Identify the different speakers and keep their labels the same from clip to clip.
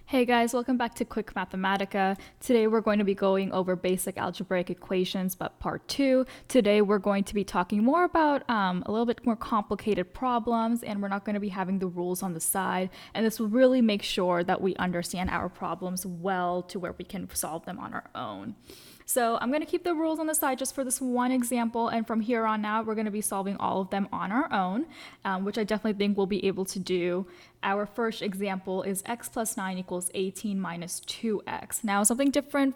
Speaker 1: Hey guys, welcome back to Quick Mathematica. Today we're going to be going over basic algebraic equations, but part 2. Today we're going to be talking more about a little bit more complicated problems, and we're not going to be having the rules on the side. And this will really make sure that we understand our problems well to where we can solve them on our own. So I'm going to keep the rules on the side just for this one example, and from here on out we're going to be solving all of them on our own, which I definitely think we'll be able to do. Our first example is x plus 9 equals 18 minus 2x. Now something different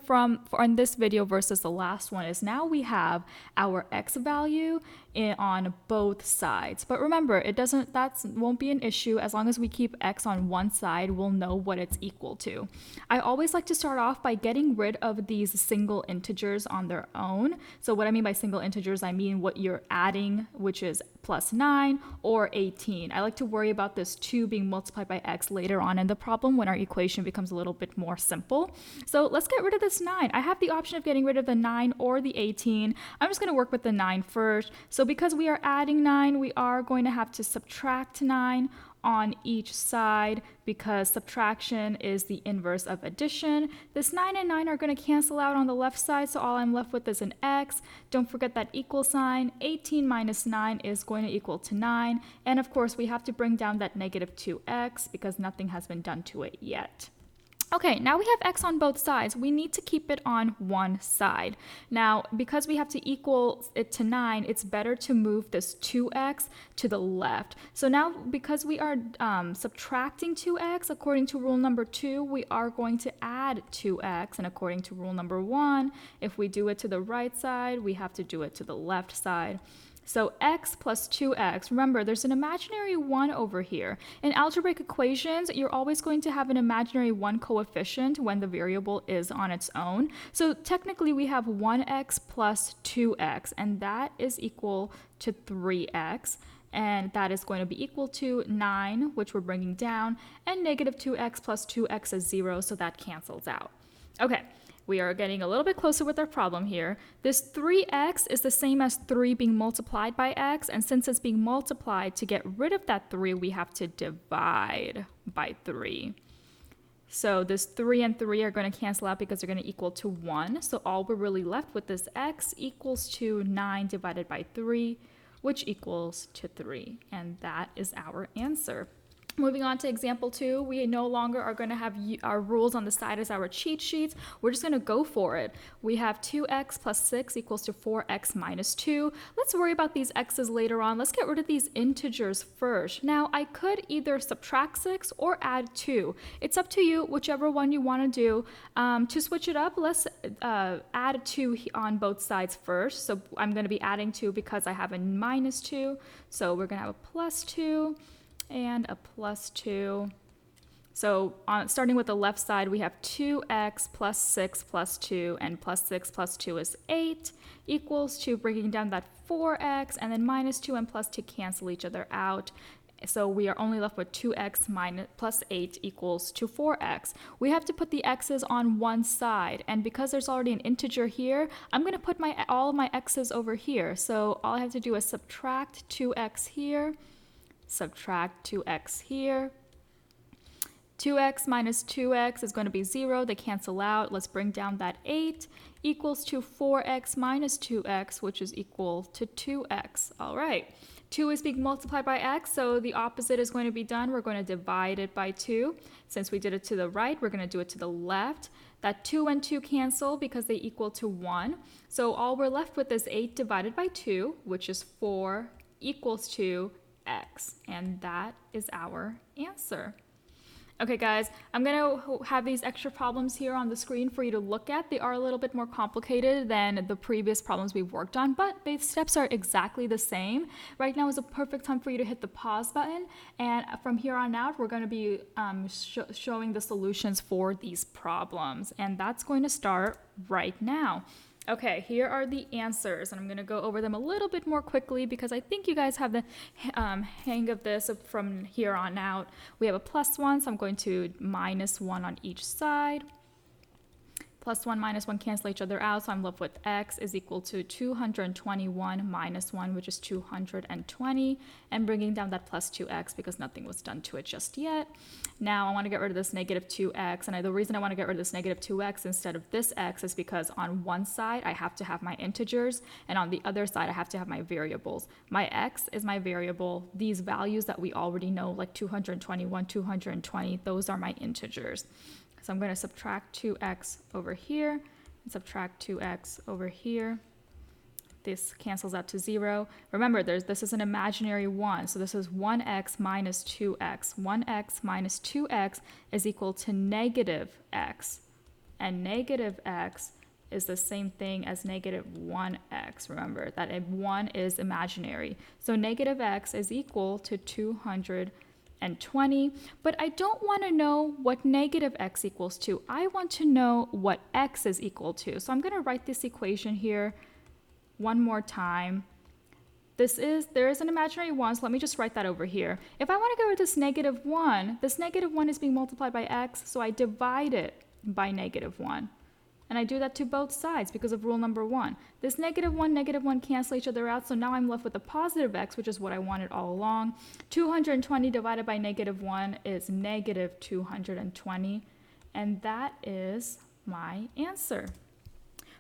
Speaker 1: in this video versus the last one is now we have our x value on both sides. But remember, that won't be an issue as long as we keep x on one side, we'll know what it's equal to. I always like to start off by getting rid of these single integers on their own. So what I mean by single integers, I mean what you're adding, which is plus 9 or 18. I like to worry about this 2 being multiplied by x later on in the problem when our equation becomes a little bit more simple. So let's get rid of this 9. I have the option of getting rid of the 9 or the 18. I'm just going to work with the 9 first. So because we are adding 9, we are going to have to subtract 9 on each side because subtraction is the inverse of addition. This 9 and 9 are going to cancel out on the left side, so all I'm left with is an x. Don't forget that equal sign. 18 minus 9 is going to equal to 9. And of course, we have to bring down that negative 2x because nothing has been done to it yet. Okay, now we have x on both sides. We need to keep it on one side. Now, because we have to equal it to 9, it's better to move this 2x to the left. So now, because we are subtracting 2x, according to rule number 2, we are going to add 2x. And according to rule number 1, if we do it to the right side, we have to do it to the left side. So x plus 2x, remember there's an imaginary 1 over here. In algebraic equations, you're always going to have an imaginary 1 coefficient when the variable is on its own. So technically we have 1x plus 2x, and that is equal to 3x. And that is going to be equal to 9, which we're bringing down, and negative 2x plus 2x is 0, so that cancels out. Okay. We are getting a little bit closer with our problem here. This 3x is the same as 3 being multiplied by x, and since it's being multiplied, to get rid of that 3, we have to divide by 3. So this 3 and 3 are going to cancel out because they're going to equal to 1. So all we're really left with is x equals to 9 divided by 3, which equals to 3. And that is our answer. Moving on to example 2, we no longer are going to have our rules on the side as our cheat sheets. We're just going to go for it. We have 2x plus 6 equals to 4x minus 2. Let's worry about these x's later on. Let's get rid of these integers first. Now, I could either subtract 6 or add 2. It's up to you, whichever one you want to do. To switch it up, let's add 2 on both sides first. So I'm going to be adding 2 because I have a minus 2. So we're going to have a plus 2. And a plus 2. So starting with the left side, we have 2x plus 6 plus 2, and plus 6 plus 2 is 8, equals to bringing down that 4x, and then minus 2 and plus 2 cancel each other out. So we are only left with 2x plus 8 equals to 4x. We have to put the x's on one side, and because there's already an integer here, I'm going to put all of my x's over here. So all I have to do is subtract 2x here, subtract 2x here. 2x minus 2x is going to be 0. They cancel out. Let's bring down that 8 equals to 4x minus 2x, which is equal to 2x. All right. 2 is being multiplied by x, so the opposite is going to be done. We're going to divide it by 2. Since we did it to the right, we're going to do it to the left. That 2 and 2 cancel because they equal to 1. So all we're left with is 8 divided by 2, which is 4, equals to x, and that is our answer. Okay guys, I'm going to have these extra problems here on the screen for you to look at. They are a little bit more complicated than the previous problems we've worked on, but the steps are exactly the same. Right now is a perfect time for you to hit the pause button, and from here on out we're going to be showing the solutions for these problems, and that's going to start right now. Okay, here are the answers, and I'm going to go over them a little bit more quickly because I think you guys have the hang of this from here on out. We have a plus 1, so I'm going to minus 1 on each side. Plus 1 minus 1 cancel each other out, so I'm left with x is equal to 221 minus 1, which is 220, and bringing down that plus 2x because nothing was done to it just yet. Now I want to get rid of this negative 2x, and the reason I want to get rid of this negative 2x instead of this x is because on one side I have to have my integers, and on the other side I have to have my variables. My x is my variable. These values that we already know, like 221, 220, those are my integers. So I'm going to subtract 2x over here and subtract 2x over here. This cancels out to 0. Remember, this is an imaginary 1, so this is 1x minus 2x. 1x minus 2x is equal to negative x, and negative x is the same thing as negative 1x. Remember that 1 is imaginary. So negative x is equal to 220, but I don't want to know what negative x equals to. I want to know what x is equal to. So I'm going to write this equation here one more time. There is an imaginary 1, so let me just write that over here. If I want to get rid of this negative 1 is being multiplied by x, so I divide it by negative 1. And I do that to both sides because of rule number 1. This negative 1 cancel each other out, so now I'm left with a positive x, which is what I wanted all along. 220 divided by negative 1 is negative 220, and that is my answer.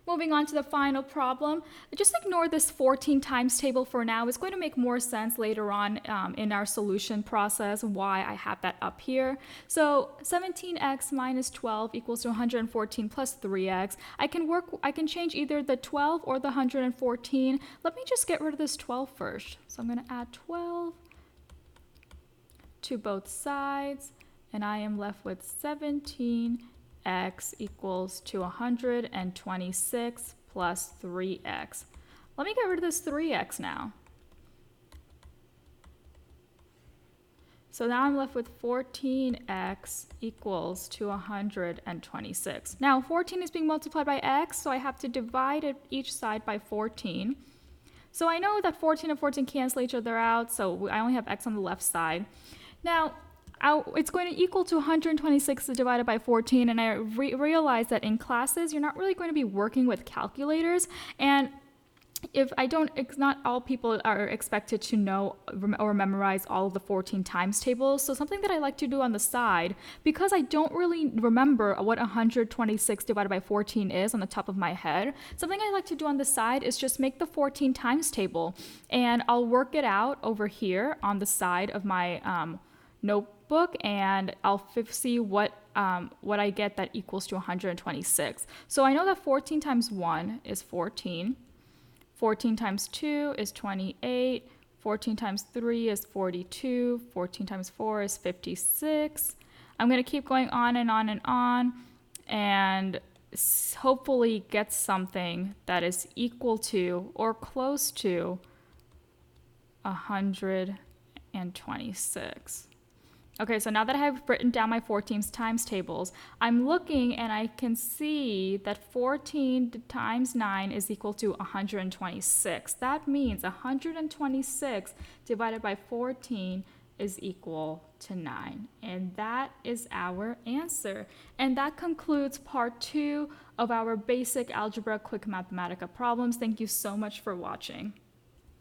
Speaker 1: Moving on to the final problem, just ignore this 14 times table for now. It's going to make more sense later on in our solution process why I have that up here. So 17x minus 12 equals to 114 plus 3x. I can change either the 12 or the 114. Let me just get rid of this 12 first. So I'm going to add 12 to both sides, and I am left with 17x equals to 126 plus 3x. Let me get rid of this 3x now. So now I'm left with 14x equals to 126. Now 14 is being multiplied by x, so I have to divide it each side by 14. So I know that 14 and 14 cancel each other out, so I only have x on the left side. Now it's going to equal to 126 divided by 14, and I realize that in classes you're not really going to be working with calculators, and not all people are expected to know or memorize all of the 14 times tables. So something that I like to do on the side, because I don't really remember what 126 divided by 14 is on the top of my head, something I like to do on the side is just make the 14 times table, and I'll work it out over here on the side of my notebook, and I'll see what I get that equals to 126. So I know that 14 times 1 is 14. 14 times 2 is 28. 14 times 3 is 42. 14 times 4 is 56. I'm going to keep going on and on and on, and hopefully get something that is equal to or close to 126. Okay, so now that I have written down my 14 times tables, I'm looking and I can see that 14 times 9 is equal to 126. That means 126 divided by 14 is equal to 9. And that is our answer. And that concludes part 2 of our basic algebra quick mathematica problems. Thank you so much for watching.